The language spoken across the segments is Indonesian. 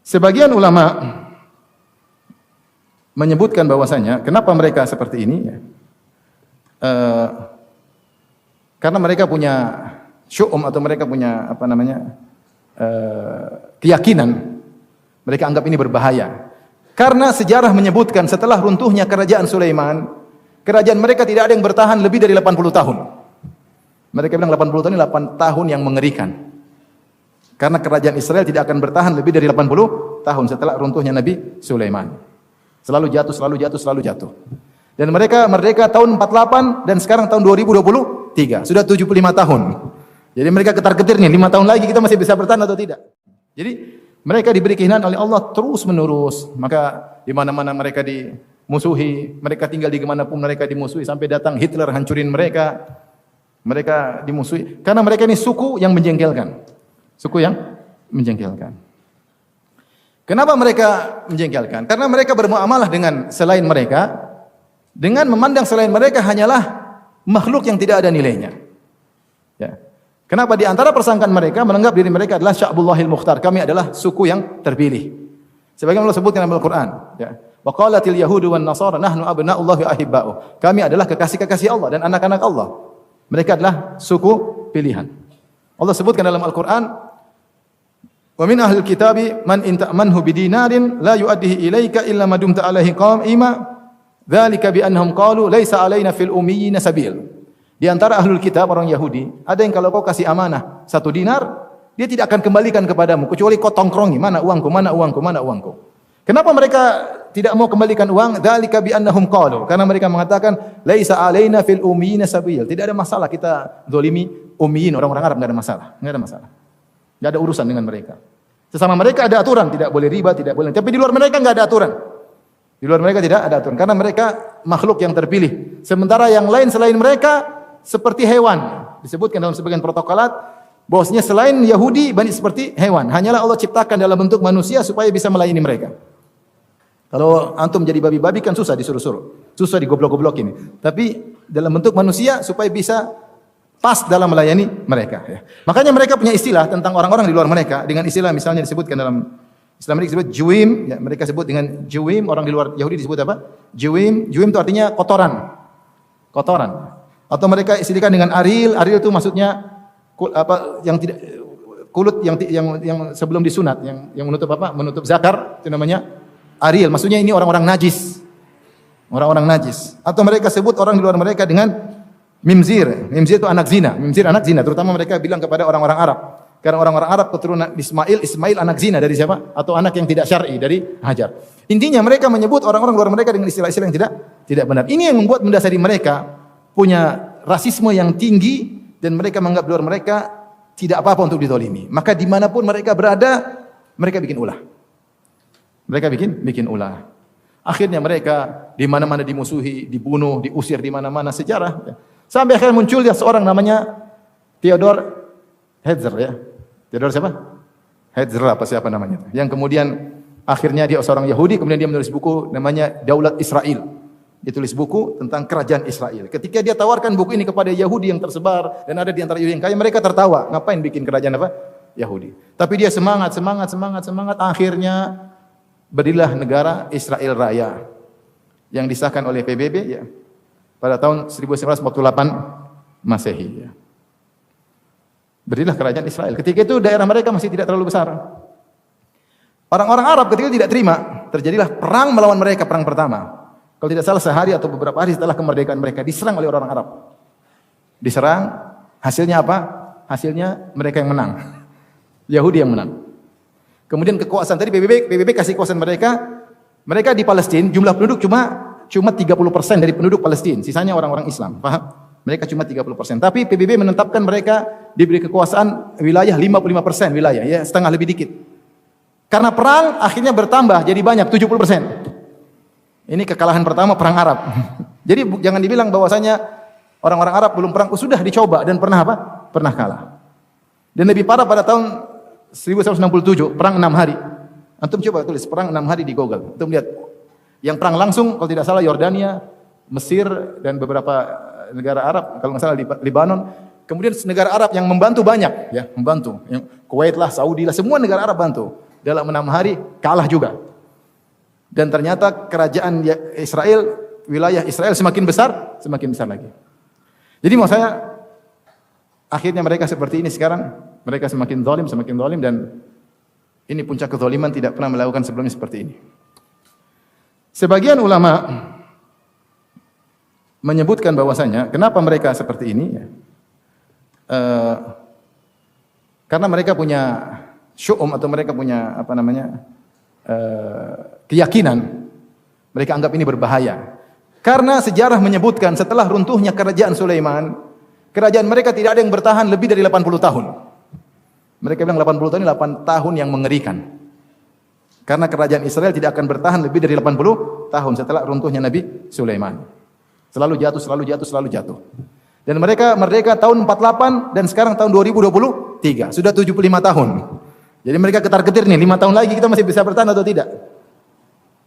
Sebagian ulama menyebutkan bahwasanya kenapa mereka seperti ini ya? Karena mereka punya syu'um atau mereka punya keyakinan, mereka anggap ini berbahaya. Karena sejarah menyebutkan setelah runtuhnya kerajaan Sulaiman, kerajaan mereka tidak ada yang bertahan lebih dari 80 tahun. Mereka bilang 80 tahun ini 8 tahun yang mengerikan. Karena kerajaan Israel tidak akan bertahan lebih dari 80 tahun setelah runtuhnya Nabi Sulaiman. Selalu jatuh, selalu jatuh, selalu jatuh. Dan mereka merdeka tahun 48 dan sekarang tahun 2023. Sudah 75 tahun. Jadi mereka ketar-ketir nih, 5 tahun lagi kita masih bisa bertahan atau tidak. Jadi mereka diberi kehinaan oleh Allah terus menerus. Maka di mana-mana mereka dimusuhi, mereka tinggal di mana pun mereka dimusuhi sampai datang Hitler hancurin mereka. Mereka dimusuhi karena mereka ini suku yang menjengkelkan. Suku yang menjengkelkan. Kenapa mereka menjengkelkan? Karena mereka bermuamalah dengan selain mereka dengan memandang selain mereka hanyalah makhluk yang tidak ada nilainya. Ya. Kenapa di antara persangkaan mereka menganggap diri mereka adalah Sya'bullahil Mukhtar, kami adalah suku yang terpilih. Sebagaimana Allah sebutkan dalam Al-Qur'an, ya. Wa qalatil yahudu wan nasara nahnu abna'ullahi wa ahibba'uh. Kami adalah kekasih-kekasih Allah dan anak-anak Allah. Mereka adalah suku pilihan. Allah sebutkan dalam Al-Qur'an, wa min ahlil kitabi man in ta'manhu bidinarin la yu'addihi ilaika illa ma dumta alaihi qa'ima dzalika bi annahum qalu laisa alaina fil ummiyina sabil. Di antara ahlul kitab orang Yahudi, ada yang kalau kau kasih amanah 1 dinar, dia tidak akan kembalikan kepadamu kecuali kau tongkrongi, mana uangku, mana uangku, mana uangku. Kenapa mereka tidak mau kembalikan uang? Dzalika bi annahum qalu, karena mereka mengatakan laisa alaina fil ummiyina sabil. Tidak ada masalah kita zalimi ummiyin, orang-orang Arab, enggak ada masalah, enggak ada masalah. Enggak ada urusan dengan mereka. Sesama mereka ada aturan, tidak boleh riba, tidak boleh. Tapi di luar mereka enggak ada aturan. Di luar mereka tidak ada aturan karena mereka makhluk yang terpilih. Sementara yang lain selain mereka seperti hewan. Disebutkan dalam sebagian protokolat bahwasanya selain Yahudi banyak seperti hewan. Hanyalah Allah ciptakan dalam bentuk manusia supaya bisa melayani mereka. Kalau antum jadi babi-babi kan susah disuruh-suruh. Susah digoblok-goblokin. Tapi dalam bentuk manusia supaya bisa pas dalam melayani mereka. Ya. Makanya mereka punya istilah tentang orang-orang di luar mereka. Dengan istilah misalnya disebutkan dalam Islam mereka disebut Juwim. Ya, mereka sebut dengan Juwim. Orang di luar Yahudi disebut apa? Juwim. Juwim itu artinya kotoran. Kotoran. Atau mereka istilahkan dengan Aril. Aril itu maksudnya yang tidak kulit yang sebelum disunat, yang menutup apa? Menutup zakar, itu namanya Aril. Maksudnya ini orang-orang najis. Orang-orang najis. Atau mereka sebut orang di luar mereka dengan Mimzir. Mimzir itu anak zina. Mimzir anak zina. Terutama mereka bilang kepada orang-orang Arab. Karena orang-orang Arab keturunan Ismail anak zina dari siapa? Atau anak yang tidak syar'i dari Hajar. Intinya mereka menyebut orang-orang luar mereka dengan istilah-istilah yang tidak benar. Ini yang membuat mendasari mereka punya rasisme yang tinggi dan mereka menganggap luar mereka tidak apa-apa untuk dizalimi. Maka dimanapun mereka berada, mereka bikin ulah. Mereka bikin ulah. Akhirnya mereka di mana-mana dimusuhi, dibunuh, diusir di mana-mana sejarah. Ya. Sampai akhirnya muncul ya seorang namanya Theodor Herzl ya. Theodor siapa? Herzl apa siapa namanya? Yang kemudian akhirnya dia seorang Yahudi, kemudian dia menulis buku namanya Daulat Israel. Dia tulis buku tentang kerajaan Israel. Ketika dia tawarkan buku ini kepada Yahudi yang tersebar dan ada di antara Yahudi yang kaya, mereka tertawa. Ngapain bikin kerajaan apa? Yahudi. Tapi dia semangat. Akhirnya berdirilah negara Israel Raya yang disahkan oleh PBB ya pada tahun 1948 Masehi. Ya. Berdirilah kerajaan Israel. Ketika itu daerah mereka masih tidak terlalu besar. Orang-orang Arab ketika tidak terima, terjadilah perang melawan mereka, perang pertama. Kalau tidak salah sehari atau beberapa hari setelah kemerdekaan mereka diserang oleh orang Arab. Diserang, hasilnya apa? Hasilnya mereka yang menang. Yahudi yang menang. Kemudian kekuasaan tadi PBB kasih kekuasaan mereka di Palestina jumlah penduduk cuma 30% dari penduduk Palestina, sisanya orang-orang Islam. Paham? Mereka cuma 30%. Tapi PBB menetapkan mereka diberi kekuasaan wilayah 55% wilayah, ya, setengah lebih dikit. Karena perang akhirnya bertambah jadi banyak 70%. Ini kekalahan pertama perang Arab. Jadi jangan dibilang bahwasanya orang-orang Arab belum perang, sudah dicoba dan pernah apa? Pernah kalah. Dan lebih parah pada tahun 1967, perang 6 hari. Antum coba tulis perang 6 hari di Google. Antum lihat. Yang perang langsung kalau tidak salah Yordania, Mesir dan beberapa negara Arab, kalau nggak salah Libanon. Kemudian negara Arab yang membantu banyak, ya, membantu. Yang Kuwait lah, Saudi lah, semua negara Arab bantu. dalam 6 hari kalah juga. Dan ternyata kerajaan Israel, wilayah Israel semakin besar lagi. Jadi maksud saya, akhirnya mereka seperti ini sekarang, mereka semakin zalim dan ini puncak kezaliman, tidak pernah melakukan sebelumnya seperti ini. Sebagian ulama menyebutkan bahwasanya kenapa mereka seperti ini? Karena mereka punya syu'um atau mereka punya keyakinan. Mereka anggap ini berbahaya. Karena sejarah menyebutkan setelah runtuhnya kerajaan Sulaiman, kerajaan mereka tidak ada yang bertahan lebih dari 80 tahun. Mereka bilang 80 tahun ini 8 tahun yang mengerikan. Karena kerajaan Israel tidak akan bertahan lebih dari 80 tahun setelah runtuhnya Nabi Sulaiman. Selalu jatuh. Dan mereka merdeka tahun 48 dan sekarang tahun 2023. Sudah 75 tahun. Jadi mereka ketar-ketir nih, 5 tahun lagi kita masih bisa bertahan atau tidak.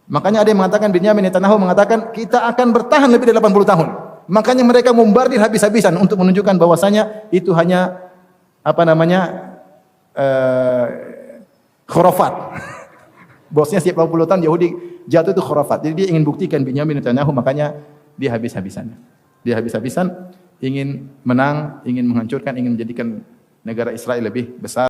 Makanya ada yang mengatakan, Binyamin Netanyahu mengatakan, kita akan bertahan lebih dari 80 tahun. Makanya mereka membardir habis-habisan untuk menunjukkan bahwasanya itu hanya khurafat. Bosnya setiap 80 tahun Yahudi jatuh itu khurafat. Jadi dia ingin buktikan Binyamin Netanyahu, makanya dia habis-habisan. Dia habis-habisan ingin menang, ingin menghancurkan, ingin menjadikan negara Israel lebih besar.